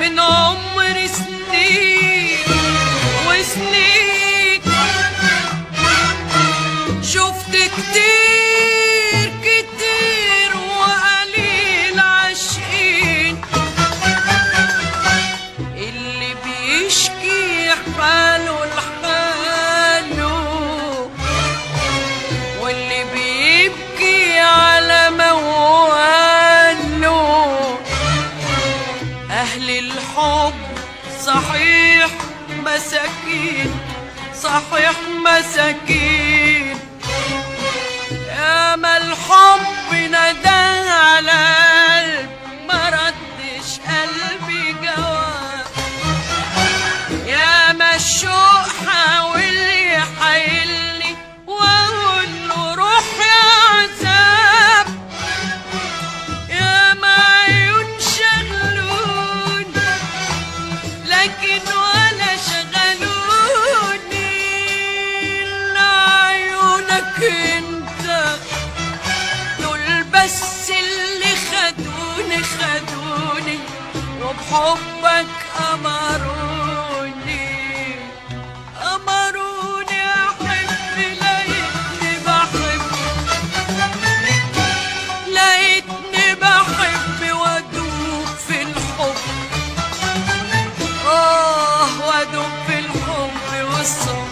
من عمر سنين وسنين، شفت كتير كتير وقليل عاشقين، اللي بيشكي حاله لحاله واللي بيبكي على مواله. أهل الحب صحيح مساكين، صحيح مساكين، ياما الحب نداه على قلب ما ردش قلبي جواب، ياما الشوق حاول يحايلني واقول له روح يا عذاب، ياما عيون شغلوني لكن ولا شغلوني الا عيونك انت، دول بس اللي خدوني خدوني وبحبك أمروني أمروني أحب. لقيتني بحب، لقيتني بحب وأدوب في الحب، وأدوب في الحب والصبر.